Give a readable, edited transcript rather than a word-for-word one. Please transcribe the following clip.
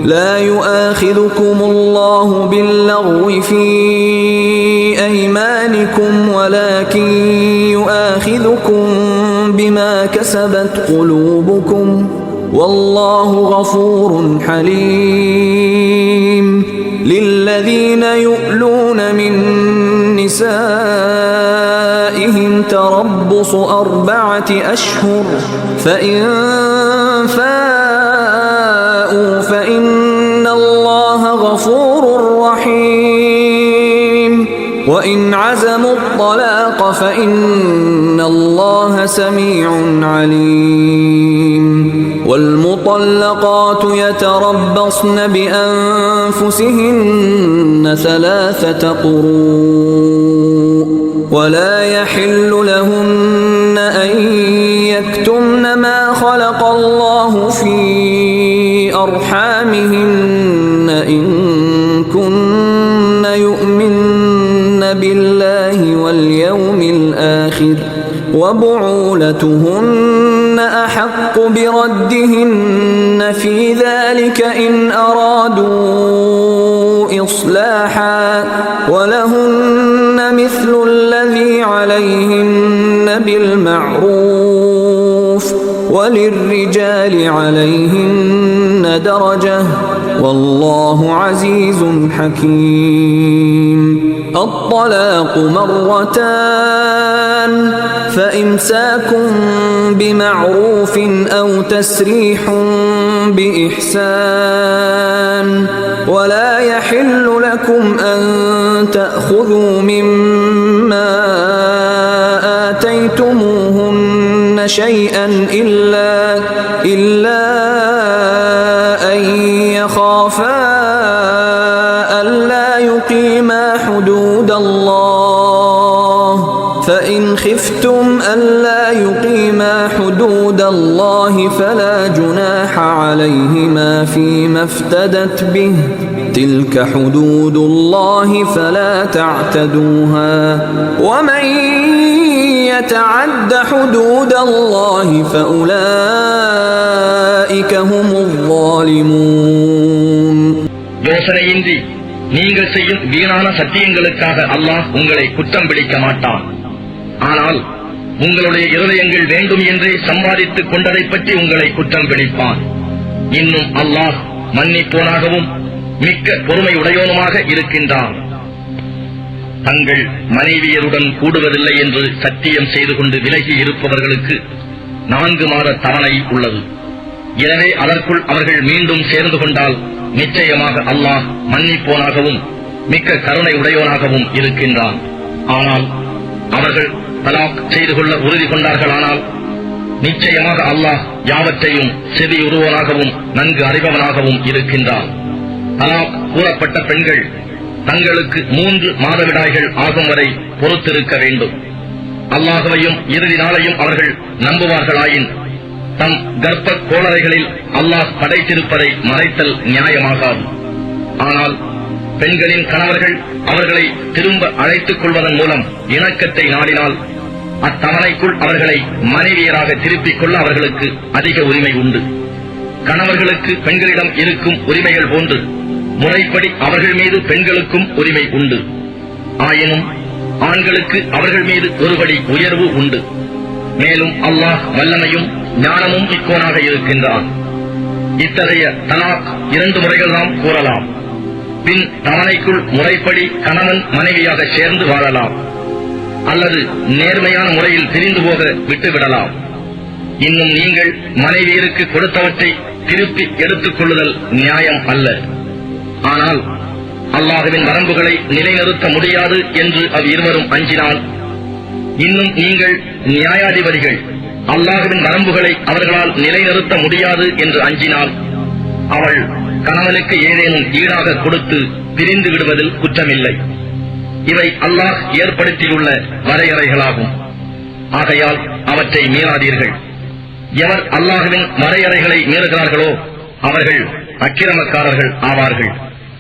لا يؤاخذكم الله باللغو في أيمانكم ولكن يؤاخذكم بما كسبت قلوبكم والله غفور حليم للذين يؤلون من نسائهم تربص 4 أشهر فإن فاءوا فإن الله غفور رحيم وإن عزموا الطلاق فإن الله سميع عليم والمطلقات يتربصن بأنفسهن 3 قروء ولا يحل لهن أن يكتمن ما خلق الله في أرحامهن إن كن يؤمن بالله واليوم الآخر وبعولتهن أحق بردهن في ذلك إن أرادوا إصلاحا ولهن مثل الذي عليهن بالمعروف وللرجال عليهن درجة والله عزيز حكيم الطلاق 2 فإمساك بمعروف أو تسريح بإحسان ولا يحل لكم أن تأخذوا مما آتيتموهن شيئا إلا أن يخافا ألا يقيما حدود الله فإن خفتم ألا يقيما حدود الله فلا جناح عليهما فيما افتدت به تلك حدود الله فلا تعتدوها ومن يتعد حدود الله فأولئك هم الظالمون. யோசனையின்றி நீங்கள் செய்யும் வீணான சத்தியங்களுக்காக அல்லாஹ் உங்களை குற்றம் பிடிக்க மாட்டான். ஆனால் உங்களுடைய இருதயங்கள் வேண்டும் என்றே சம்பாதித்துக் கொண்டதை பற்றி உங்களை குற்றம் பிடிப்பான். இன்னும் அல்லாஹ் மன்னிப்போனாகவும் மிக்க பொறுமை உடையோனுமாக இருக்கின்றான். தங்கள் மனைவியருடன் கூடுவதில்லை என்று சத்தியம் செய்து கொண்டு விலகி இருப்பவர்களுக்கு 4 மாத தவணை உள்ளது. எனவே அதற்குள் அவர்கள் மீண்டும் சேர்ந்து கொண்டால் நிச்சயமாக அல்லாஹ் மன்னிப்போனாகவும் மிக்க கருணை உடையோனாகவும் இருக்கின்றான். ஆனால் அவர்கள் தலாக் செய்து கொள்ள உறுதி கொண்டார்களானால் நிச்சயமாக அல்லாஹ் யாவற்றையும் செவி உருவனாகவும் நன்கு அறிபவனாகவும் இருக்கின்றான். தலாக் கூறப்பட்ட பெண்கள் தங்களுக்கு 3 மாதவிடாய்கள் ஆகும் வரை பொறுத்திருக்க வேண்டும். அல்லாஹுவையும் இறுதி நாளையும் அவர்கள் நம்புவார்களாயின் தம் கர்ப்ப கோளறைகளில் அல்லாஹ் படைத்திருப்பதை மறைத்தல் நியாயமாகாது. ஆனால் பெண்களின் கணவர்கள் அவர்களை திரும்ப அழைத்துக் கொள்வதன் மூலம் இணக்கத்தை நாடினால் அத்தவணைக்குள் அவர்களை மனைவியராக திருப்பிக் கொள்ள அவர்களுக்கு அதிக உரிமை உண்டு. கணவர்களுக்கு பெண்களிடம் இருக்கும் உரிமைகள் போன்று முறைப்படி அவர்கள் மீது பெண்களுக்கும் உரிமை உண்டு. ஆயினும் ஆண்களுக்கு அவர்கள் மீது ஒருபடி உயர்வு உண்டு. மேலும் அல்லாஹ் வல்லமையும் ஞானமும் மிக்கோனாக இருக்கின்றான். இத்தகைய தலாக் 2 முறைகள் நாம் கூறலாம். பின் தவணைக்குள் முறைப்படி கணவன் மனைவியாக சேர்ந்து வாழலாம் அல்லது நேர்மையான முறையில் பிரிந்து போக விட்டுவிடலாம். இன்னும் நீங்கள் மனைவியருக்கு கொடுத்தவற்றை திருப்பி எடுத்துக் கொள்ளுதல் நியாயம் அல்ல. ஆனால் அல்லாஹ்வின் வரம்புகளை நிலைநிறுத்த முடியாது என்று இருவரும் அஞ்சினால், இன்னும் நீங்கள் நியாயாதிபதிகள் அல்லாஹ்வின் வரம்புகளை அவர்களால் நிலைநிறுத்த முடியாது என்று அஞ்சினால், அவள் கணவனுக்கு ஏதேனும் ஈடாக கொடுத்து பிரிந்து விடுவதில் குற்றமில்லை. இவை அல்லாஹ் ஏற்படுத்தியுள்ள வரையறைகளாகும். ஆகையால் அவற்றை மீறாதீர்கள். எவர் அல்லாஹ்வின் வரையறைகளை மீறுகிறார்களோ அவர்கள் அக்கிரமக்காரர்கள் ஆவார்கள்.